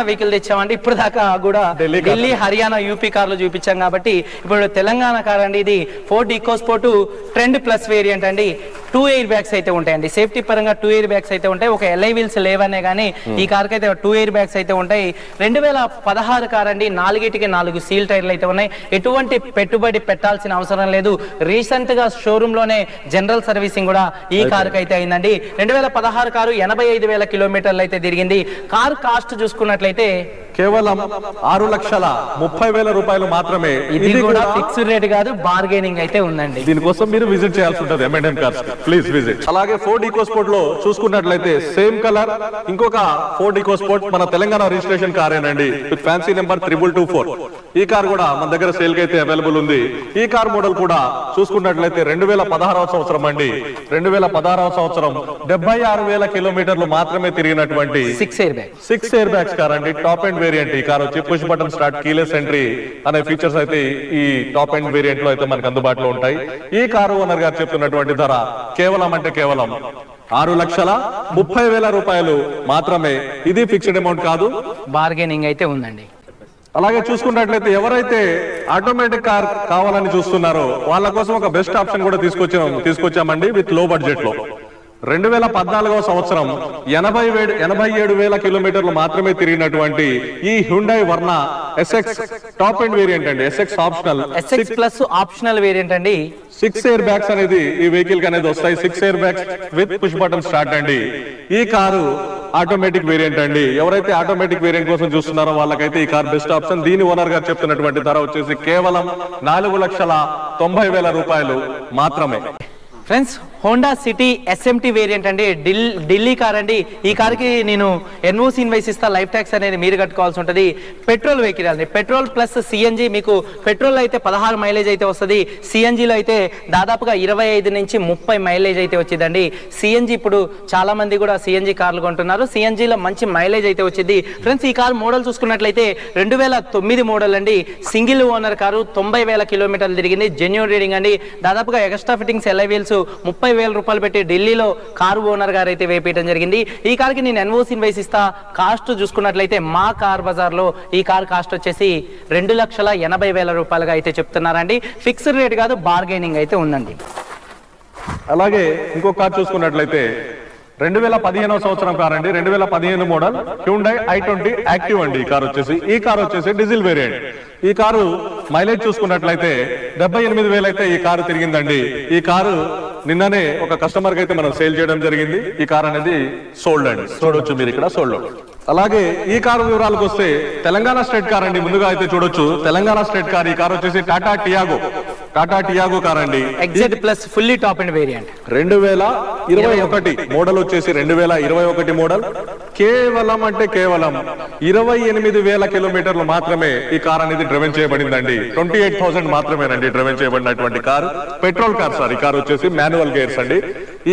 వెహికల్ తెచ్చామండి. ఇప్పుడు దాకా కూడా ఢిల్లీ, హర్యానా, యూపీ కార్లు చూపించాం కాబట్టి ఇప్పుడు తెలంగాణ కార్ అండి. ఇది Ford EcoSport trend plus variant అండి. 2 ఎయిర్ బ్యాగ్స్ అయితే ఉంటాయండి. సేఫ్టీ పరంగా 2 ఎయిర్ బ్యాగ్స్ అయితే ఉంటాయి. ఒక LI వీల్స్ లేవనే కానీ ఈ కార్ అయితే 2 ఎయిర్ బ్యాగ్స్ అయితే ఉంటాయి. 2016 కార్ అండి. 4 సీల్ టైర్లు అయితే ఉన్నాయి. ఎటువంటి పెట్టుబడి పెట్టాల్సిన అవసరం లేదు. రీసెంట్ గా షోరూమ్ లోనే జనరల్ సర్వీసింగ్ కూడా ఈ కార్ అయితే అయిందండి. 2016 కారు 85,000 కిలోమీటర్లు అయితే తిరిగింది. కార్ కాస్ట్ చూసుకున్నట్లయితే కేవలం 6,30,000 రూపాయలు మాత్రమే. ఇది కూడా ఫిక్స్డ్ రేట్ కాదు, బార్గెనింగ్ అయితే ఉందండి. దీనికోసం మీరు విజిట్ చేయాల్సి ఉంటుంది M&M కార్స్. Please visit. అలాగే ఫోర్డ్ ఈకోస్పోర్ట్ లో చూసుకున్నట్లయితే సేమ్ కలర్ ఇంకొక ఫోర్డ్ ఈకోస్పోర్ట్ మన తెలంగాణ రిజిస్ట్రేషన్ కారేనండి. With fancy number 2224. ఈ కార్ కూడా మన దగ్గర సేల్ కి అయితే అవైలబుల్ ఉంది. ఈ కార్ మోడల్ కూడా చూసుకున్నట్లయితే 2016 సంవత్సరం అండి. 2016 సంవత్సరం 76,000 కిలోమీటర్లు మాత్రమే తిరిగినటువంటి 6 ఎయిర్ బ్యాగ్స్ కార్ అండి. Top end variant. ఈ కార్ వచ్చి push button start, keyless entry అనే ఫీచర్స్ అయితే ఈ టాప్ అండ్ వేరియంట్ లో అయితే మనకు అందుబాటులో ఉంటాయి. ఈ కారు ఓనర్ గారు చెప్తున్నటువంటి ధర కేవలం 6,30,000 రూపాయలు మాత్రమే. ఇది ఫిక్స్డ్ అమౌంట్ కాదు, బార్గెనింగ్ అయితే ఉందండి. అలాగే చూసుకున్నట్లయితే ఎవరైతే ఆటోమేటిక్ కార్ కావాలని చూస్తున్నారో వాళ్ళ కోసం ఒక బెస్ట్ ఆప్షన్ కూడా తీసుకొచ్చామండి విత్ లో బడ్జెట్ లో. 2014 సంవత్సరం 87,000 కిలోమీటర్లు మాత్రమే తిరిగినటువంటి ఈ Hyundai Verna SX top end variant అండి. SX optional, SX plus optional variant అండి. 6 ఎయిర్ బ్యాగ్స్ అనేది ఈ వెహికల్ కి అనేది వస్తాయి. 6 air bags with push button start అండి. ఈ కారు ఆటోమేటిక్ వేరియంట్ అండి. ఎవరైతే ఆటోమేటిక్ వేరియంట్ కోసం చూస్తున్నారో వాళ్ళకైతే ఈ కార్ బెస్ట్ ఆప్షన్. దీని ఓనర్ గారు చెప్తున్నటువంటి ధర వచ్చేసి కేవలం 4,90,000 రూపాయలు మాత్రమే. Friends, Honda city SMT variant అండి. ఢిల్లీ కార్ అండి. ఈ కార్కి నేను NOC ఇన్వైస్ ఇస్తా. లైఫ్ ట్యాక్స్ అనేది మీరు కట్టుకోవాల్సి ఉంటుంది. పెట్రోల్ వెహికల్ అండి. Petrol plus CNG. మీకు పెట్రోల్ అయితే 16 మైలేజ్ అయితే వస్తుంది. CNGలో అయితే దాదాపుగా 25 నుంచి 30 మైలేజ్ అయితే వచ్చిందండి. CNG ఇప్పుడు చాలా మంది కూడా CNG కార్లు కొంటున్నారు. CNGలో మంచి మైలేజ్ అయితే వచ్చింది. ఫ్రెండ్స్, ఈ కార్ మోడల్ చూసుకున్నట్లయితే 2009 మోడల్ అండి. Single owner car. 90,000 కిలోమీటర్లు తిరిగింది. జెన్యూన్ రీడింగ్ అండి. దాదాపుగా ఎక్స్ట్రా ఫిట్టింగ్స్ LI వీల్స్ 30,000 రూపాయలు పెట్టి ఢిల్లీలో కారు ఓనర్ గారు అయితే వేపేయడం జరిగింది. ఈ కార్కి నేను NOC ఇన్వైస్ ఇస్తా. కాస్ట్ చూసుకున్నట్లయితే మా కార్ బజార్ లో ఈ కార్ కాస్ట్ వచ్చేసి 2,80,000 రూపాయలుగా అయితే చెప్తున్నారండి. ఫిక్స్డ్ రేట్ కాదు, బార్గెనింగ్ అయితే ఉందండి. అలాగే ఇంకో కార్ చూసుకున్నట్లయితే 2015 సంవత్సరం కార్ అండి. 2015 మోడల్ హ్యుండై i20 యాక్టివ్ అండి. ఈ కార్ వచ్చేసి డీజిల్ వేరియంట్. ఈ కారు మైలేజ్ చూసుకున్నట్లయితే 78,000 అయితే ఈ కారు తిరిగిందండి. ఈ కారు నిన్ననే ఒక కస్టమర్ కి అయితే మనం సేల్ చేయడం జరిగింది. ఈ కార్ అనేది సోల్డ్ అండి. చూడొచ్చు మీరు ఇక్కడ సోల్డ్. అలాగే ఈ కారు వివరాలకు వస్తే తెలంగాణ స్టేట్ కార్ అండి. ముందుగా అయితే చూడొచ్చు తెలంగాణ స్టేట్ కార్. ఈ కార్ వచ్చేసి టాటా టియాగో కార్ అండి. Exact plus fully top end variant. 2021 model వచ్చేసి 2021 మోడల్. కేవలం 28,000 కిలోమీటర్లు మాత్రమే ఈ కార్ అనేది డ్రైవెన్ చేయబడిందండి. 28,000 మాత్రమేనండి డ్రైవెన్ చేయబడినటువంటి కారు. Petrol car sir. ఈ కార్ వచ్చేసి మాన్యువల్ గేర్స్ అండి.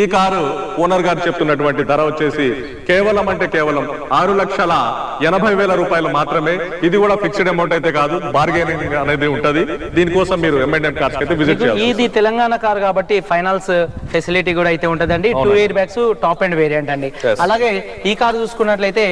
ఈ కారు ఓనర్ గారు చెప్తున్నటువంటి ధర వచ్చేసి కేవలం 6,80,000 రూపాయలు మాత్రమే. ఇది కూడా ఫిక్స్డ్ అమౌంట్ అయితే కాదు, బార్గెనింగ్ అనేది ఉంటది. దీనికోసం మీరు M&M కార్స్ అయితే విజిట్ చేయాలి. ఇది తెలంగాణ కార్ కాబట్టి ఫైనాన్స్ ఫెసిలిటీ కూడా అయితే ఉంటదండి. 2 air bags top end variant అండి. అలాగే ఈ కార్ చూసుకున్నట్లయితే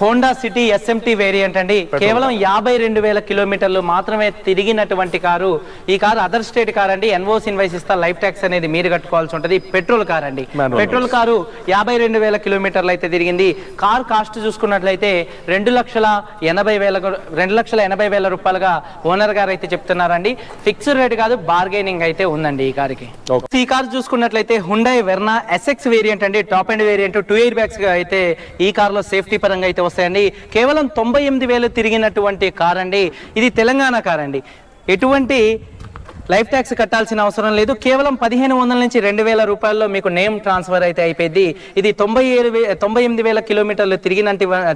హోండా సిటీ SMT వేరియంట్ అండి. కేవలం 52,000 కిలోమీటర్లు మాత్రమే తిరిగినటువంటి కారు. ఈ కారు అదర్ స్టేట్ కార్ అండి. NOC ఇన్వైస్ ఇస్తా. లైఫ్ ట్యాక్స్ అనేది మీరు కట్టుకోవాల్సి ఉంటుంది. పెట్రోల్ కార్ అండి. పెట్రోల్ కారు 52,000 కిలోమీటర్లు అయితే తిరిగింది. కార్ కాస్ట్ చూసుకున్నట్లయితే 2,80,000 రూపాయలుగా ఓనర్ గారు అయితే చెప్తున్నారండి. ఫిక్స్డ్ రేట్ కాదు, బార్గెనింగ్ అయితే ఉందండి ఈ కార్కి. ఈ కార్ చూసుకున్నట్లయితే హుండై వెర్నా SX వేరియంట్ అండి. Top end variant 2 air bags అయితే ఈ కార్ లో సేఫ్టీ పరంగా అయితే వస్తాయండి. కేవలం 98,000 తిరిగినటువంటి కార్ అండి. ఇది తెలంగాణ కార్ అండి. ఎటువంటి లైఫ్ ట్యాక్స్ కట్టాల్సిన అవసరం లేదు. కేవలం 1500 నుంచి 2000 రూపాయల్లో మీకు నేమ్ ట్రాన్స్ఫర్ అయితే అయిపోయింది. ఇది 98,000 కిలోమీటర్లు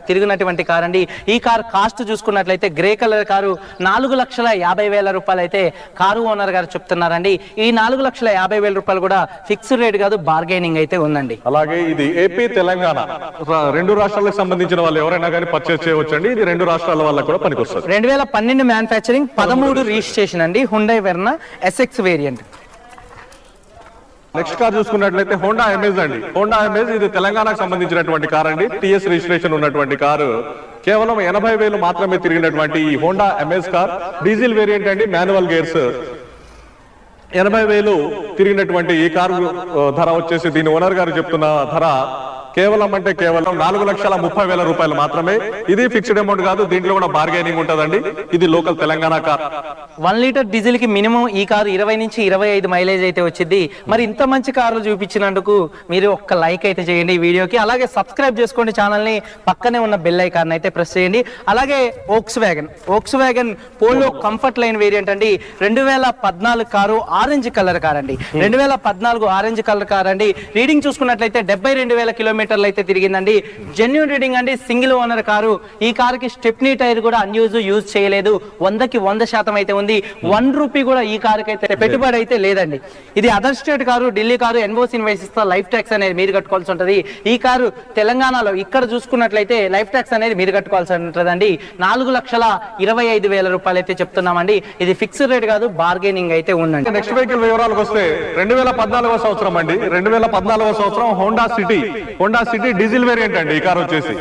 తిరిగినటువంటి కార్ అండి. ఈ కార్ కాస్ట్ చూసుకున్నట్లయితే గ్రే కలర్ కారు 4,50,000 రూపాయలు అయితే కారు ఓనర్ గారు చెప్తున్నారండి. ఈ 4,50,000 రూపాయలు కూడా ఫిక్స్డ్ రేట్ కాదు, బార్గెనింగ్ అయితే ఉందండి. అలాగే ఇది ఏపీ తెలంగాణ రెండు రాష్ట్రాలకు సంబంధించిన వాళ్ళు ఎవరైనా కానీ పర్చేస్ చేయవచ్చండి. ఇది రెండు రాష్ట్రాల వాళ్ళకి కూడా పనికొస్తుంది. 2012 మ్యానుఫ్యాక్చరింగ్, 13 రిజిస్ట్రేషన్ అండి. Hyundai Verna SX variant. Next car చూసుకున్నట్లయితే హోండా అమేజ్ అండి. హోండా అమేజ్ ఇది తెలంగాణకు సంబంధించినటువంటి కార్ అండి. TS రిజిస్ట్రేషన్ ఉన్నటువంటి కారు. కేవలం 80,000 మాత్రమే తిరిగినటువంటి ఈ Honda amaze car diesel variant అండి, మాన్యువల్ గేర్స్. 80,000 తిరిగినటువంటి ఈ కారు ధర వచ్చేసి దీని ఓనర్ గారు చెప్తున్న ధర కేవలం 4,30,000 రూపాయలు మాత్రమే. ఇది ఫిక్స్డ్ అమౌంట్ కాదు, దీంట్లో కూడా బార్గెనింగ్ ఉంటదండి. ఇది local Telangana car. 1 litre diesel కి మినిమం ఈ కారు 20 నుంచి 25 మైలేజ్ అయితే వచ్చింది. మరి ఇంత మంచి కార్లు చూపించినందుకు మీరు ఒక్క లైక్ అయితే చేయండి ఈ వీడియోకి. అలాగే సబ్స్క్రైబ్ చేసుకోండి ఛానల్ ని, పక్కనే ఉన్న బెల్ ఐకాన్ అయితే ప్రెస్ చేయండి. అలాగే Volkswagen Polo comfort line variant అండి. 2014 కారు, ఆరెంజ్ కలర్ కార్ అండి. 2014 ఆరెంజ్ కలర్ కార్ అండి. రీడింగ్ చూసుకున్నట్లయితే 72,000 కిలోమీటర్లు అయితే తిరిగిందండి. జెన్యూన్ రీడింగ్ అండి, సింగిల్ ఓనర్ కారు. ఈ కారుకి స్టెప్నీ టైర్ కూడా యూజ్ చేయలేదు. 100కి 100% అయితే ఉంది. 1 రూపీ కూడా ఈ కారుకి అయితే పెట్టుబడి అయితే లేదండి. ఇది other state car, Delhi car. NOC invoice ఇస్తా, లైఫ్ ట్యాక్స్ అనేది మీరు కట్టుకోవాల్సి ఉంటుంది. ఈ కారు తెలంగాణలో ఇక్కడ చూసుకున్నట్లయితే లైఫ్ ట్యాక్స్ అనేది మీరు కట్టుకోవాల్సి ఉంటుందండి. 4,25,000 రూపాయలు అయితే చెప్తున్నామండి. ఇది ఫిక్స్డ్ రేట్ కాదు, బార్గెనింగ్ అయితే ఉందండి. నెక్స్ట్ వెహికల్ వివరాలకు వస్తే 2014 సంవత్సరం అండి. 2014 సంవత్సరం హోండా సిటీ డీజిల్ వేరియంట్ అండి. ఈ కార్ వచ్చేసి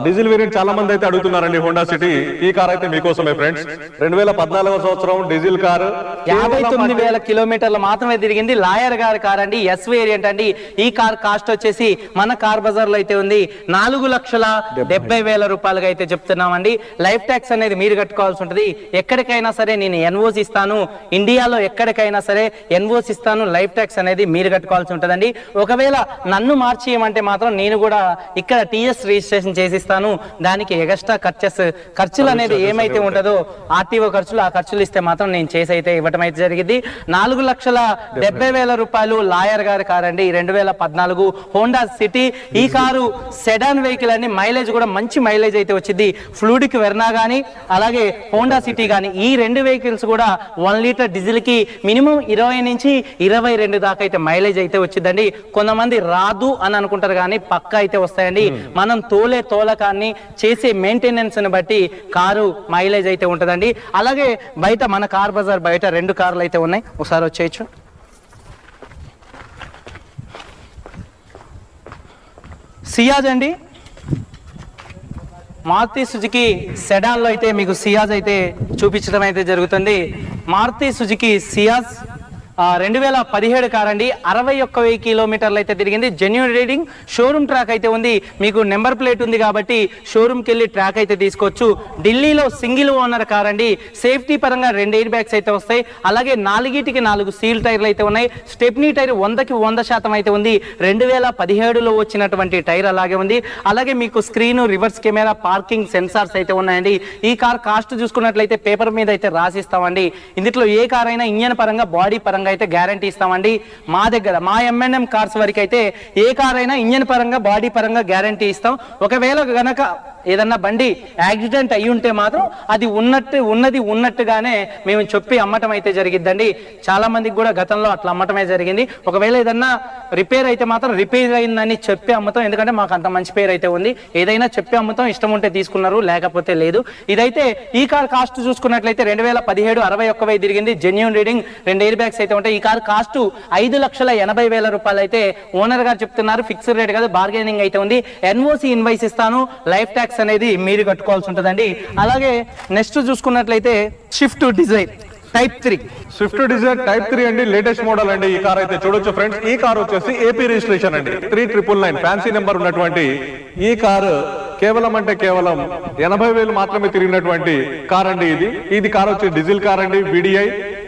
డీజిల్ వేరియంట్ చాలా మంది అయితే అడుగుతున్నారండి. హోండా సిటీ ఈ కార్ అయితే మీకోసమే ఫ్రెండ్స్. 2014 సంవత్సరం డీజిల్ కారు, 59,000 కిలోమీటర్లు మాత్రమే తిరిగింది. లాయర్ గారి కార్ అండి, S వేరియంట్ అండి. ఈ కార్ కాస్ట్ వచ్చేసి మన కార్ బజార్ లో అయితే ఉంది 4,70,000 రూపాయలుగా అయితే చెప్తున్నామండి. లైఫ్ ట్యాక్స్ అనేది మీరు కట్టుకోవాల్సి ఉంటుంది. ఎక్కడికైనా సరే నేను ఎన్ఓసి ఇస్తాను, ఇండియాలో ఎక్కడికైనా సరే ఎన్ఓసి ఇస్తాను. లైఫ్ ట్యాక్స్ అనేది మీరు కట్టుకోవాల్సి ఉంటుందండి. ఒకవేళ నన్ను మార్చేయమంటే మాత్రం నేను కూడా ఇక్కడ TS రిజిస్ట్రేషన్ చేసిస్తాను. దానికి ఎక్స్ట్రా ఖర్చులు అనేది ఏమైతే ఉంటుందో RTO ఖర్చులు, ఆ ఖర్చులు ఇస్తే మాత్రం నేను చేసి అయితే ఇవ్వటం అయితే జరిగింది. 4,70,000 రూపాయలు లాయర్ గారి కార్ అండి. 2014 హోండా సిటీ. ఈ కారు సెడాన్ వెహికల్ అండి. మైలేజ్ కూడా మంచి మైలేజ్ అయితే వచ్చింది. ఫ్లూయిడ్ వెర్నా గానీ అలాగే హోండా సిటీ గానీ ఈ రెండు వెహికల్స్ కూడా 1 లీటర్ డీజిల్ కి మినిమం 20 నుంచి 22 దాకా అయితే మైలేజ్ అయితే వచ్చిందండి. కొంతమంది రాదు అని అనుకుంటారు కానీ పక్కా అయితే వస్తాయండి. మనం తోలకాన్ని చేసే మెయింటెనెన్స్ ని బట్టి కారు మైలేజ్ అయితే ఉంటుందండి. అలాగే బయట మన కార్ బజార్ బయట 2 కార్లు అయితే ఉన్నాయి, ఒకసారి వచ్చేయచ్చు. సియాజ్ అండి, మారుతి సుజుకి సెడాన్ లో అయితే మీకు సియాజ్ అయితే చూపించడం అయితే జరుగుతుంది. మారుతి సుజుకి సియాజ్ 2017 కార్ అండి. 61,000 కిలోమీటర్లు అయితే తిరిగింది. జెన్యూన్ రీడింగ్, షోరూమ్ ట్రాక్ అయితే ఉంది. మీకు నెంబర్ ప్లేట్ ఉంది కాబట్టి షోరూమ్కి వెళ్ళి ట్రాక్ అయితే తీసుకోవచ్చు. ఢిల్లీలో సింగిల్ ఓనర్ కార్ అండి. సేఫ్టీ పరంగా 2 ఎయిర్ బ్యాగ్స్ అయితే వస్తాయి. అలాగే 4 సీల్ టైర్లు అయితే ఉన్నాయి. స్టెప్నీ టైర్ 100కి 100% అయితే ఉంది. 2017లో వచ్చినటువంటి టైర్ అలాగే ఉంది. అలాగే మీకు screen, reverse camera, parking sensors అయితే ఉన్నాయండి. ఈ కార్ కాస్ట్ చూసుకున్నట్లయితే పేపర్ మీద అయితే రాసిస్తామండి. ఇందులో ఏ కార్ అయినా ఇంజన్ పరంగా, బాడీ పరంగా అయితే గ్యారంటీ ఇస్తామండి. మా దగ్గర మా M&M కార్స్ వరకు అయితే ఏ కార్ అయినా ఇంజన్ పరంగా, బాడీ పరంగా గ్యారంటీ ఇస్తాం. ఒకవేళ గనక ఏదన్నా బండి యాక్సిడెంట్ అయి ఉంటే మాత్రం అది ఉన్నట్టుగానే మేము చెప్పి అమ్మటం అయితే జరిగిద్దండి. చాలా మందికి కూడా గతంలో అట్లా అమ్మటమే జరిగింది. ఒకవేళ ఏదన్నా రిపేర్ అయితే మాత్రం రిపేర్ అయిందని చెప్పి అమ్ముతాం. ఎందుకంటే మాకు అంత మంచి పేరు అయితే ఉంది. ఏదైనా చెప్పి అమ్ముతాం, ఇష్టం ఉంటే తీసుకున్నారు, లేకపోతే లేదు. ఇదైతే ఈ కార్ కాస్ట్ చూసుకున్నట్లయితే 2017 61,000 తిరిగింది. జెన్యూన్ రీడింగ్, 2 ఎయిర్ బ్యాగ్స్ అయితే ఉంటాయి. ఈ కార్ కాస్ట్ 5,80,000 రూపాయలు అయితే ఓనర్ గారు చెప్తున్నారు. ఫిక్స్డ్ రేట్ కాదు, బార్గెనింగ్ అయితే ఉంది. ఎన్ఓసి ఇన్వాయిస్ ఇస్తాను. లైఫ్ ట్యాక్స్ అనేది మీరు కట్టుకోవాల్సి ఉంటుందండి. అలాగే నెక్స్ట్ చూసుకున్నట్లయితే Swift Dzire type 3. Swift Dzire type 3 అండి, లేటెస్ట్ మోడల్ అండి. ఈ కార్ అయితే చూడొచ్చు ఫ్రెండ్స్. ఈ కార్ వచ్చేసి ఏపీ రిజిస్ట్రేషన్ అండి. 3999 ఫ్యాన్సీ నెంబర్ ఉన్నటువంటి ఈ కారు కేవలం 80,000 మాత్రమే తిరిగినటువంటి కార్ అండి. ఇది కార్ వచ్చి డీజిల్ కార్ అండి, VDI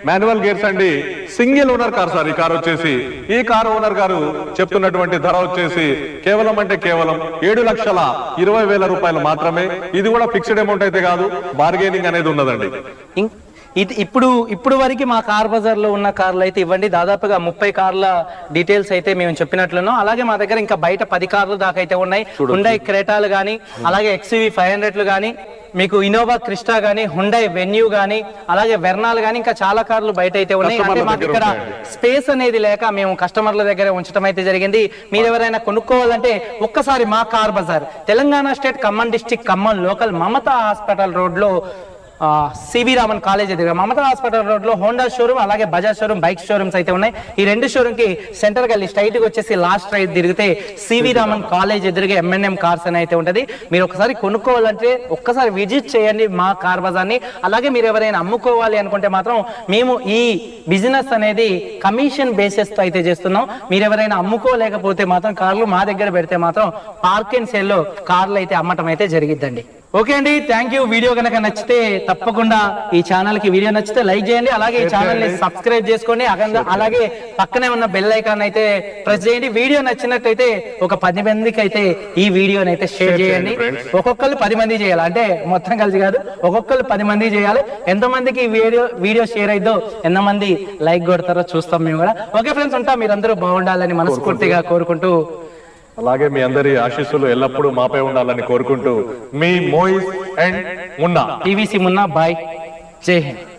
మాన్యువల్ గేర్స్ అండి. సింగిల్ ఓనర్ కార్ సార్ ఈ కార్ వచ్చేసి. ఈ కార్ ఓనర్ గారు చెప్తున్నటువంటి ధర వచ్చేసి కేవలం 7,20,000 రూపాయలు మాత్రమే. ఇది కూడా ఫిక్స్డ్ అమౌంట్ అయితే కాదు, బార్గెనింగ్ అనేది ఉన్నదండి. ఇప్పుడు వరకు మా కార్ బజార్లో ఉన్న కార్లు అయితే ఇవ్వండి, దాదాపుగా 30 కార్ల డీటెయిల్స్ అయితే మేము చెప్పినట్లున్నాం. అలాగే మా దగ్గర ఇంకా బయట 10 కార్లు దాకా అయితే ఉన్నాయి. హుండై క్రేటాలు కానీ, అలాగే XUV 500లు కానీ, మీకు ఇన్నోవా క్రిస్టా కానీ, హుండై వెన్యూ కానీ, అలాగే వెర్నాలు కానీ, ఇంకా చాలా కార్లు బయట అయితే ఉన్నాయి. అంటే మాకు ఇక్కడ స్పేస్ అనేది లేక మేము కస్టమర్ల దగ్గర ఉంచడం అయితే జరిగింది. మీరు ఎవరైనా కొనుక్కోవాలంటే ఒక్కసారి మా car bazaar, Telangana state Khammam district, Khammam local, Mamata hospital రోడ్లో, సివి రామన్ కాలేజ్ ఎదురుగా మమతా హాస్పిటల్ రోడ్ లో హోండా షోరూమ్, అలాగే బజాజ్ షోరూమ్, బైక్ షోరూమ్స్ అయితే ఉన్నాయి. ఈ 2 షోరూమ్ కి సెంటర్ గల్లీ స్ట్రైట్ గా వచ్చేసి లాస్ట్ రైట్ తిరిగితే సివి రామన్ కాలేజ్ ఎదురుగా M&M కార్స్ అని అయితే ఉంటది. మీరు ఒకసారి కొనుక్కోవాలంటే ఒక్కసారి విజిట్ చేయండి మా కార్ బజార్ ని. అలాగే మీరు ఎవరైనా అమ్ముకోవాలి అనుకుంటే మాత్రం మేము ఈ బిజినెస్ అనేది కమిషన్ బేసిస్ తో అయితే చేస్తున్నాం. మీరు ఎవరైనా అమ్ముకోలేకపోతే మాత్రం కార్లు మా దగ్గర పెడితే మాత్రం పార్క్ అండ్ సేల్ లో కార్లు అయితే అమ్మటం అయితే జరిగిద్దండి. ఓకే అండి, థ్యాంక్ యూ. వీడియో కనుక నచ్చితే తప్పకుండా ఈ ఛానల్ కి వీడియో నచ్చితే లైక్ చేయండి, అలాగే ఈ ఛానల్ ని సబ్స్క్రైబ్ చేసుకోండి, అలాగే పక్కనే ఉన్న బెల్ ఐకాన్ అయితే ప్రెస్ చేయండి. వీడియో నచ్చినట్టయితే ఒక 10 మందికి అయితే ఈ వీడియోని అయితే షేర్ చేయండి. ఒక్కొక్కరు 10 మంది చేయాలి, అంటే మొత్తం కలిసి కాదు, ఒక్కొక్కరు 10 మంది చేయాలి. ఎంతమందికి వీడియో షేర్ అయిద్దో, ఎంతమంది లైక్ కొడతారో చూస్తాం మేము కూడా. ఓకే ఫ్రెండ్స్, ఉంటాం. మీరందరూ బాగుండాలని మనస్ఫూర్తిగా కోరుకుంటూ, అలాగే మీ అందరి ఆశీస్సులు ఎల్లప్పుడూ మాపై ఉండాలని కోరుకుంటూ మీ మోయిస్ అండ్ మున్నా, PVC మున్నా, బాయ్, జై హింద్.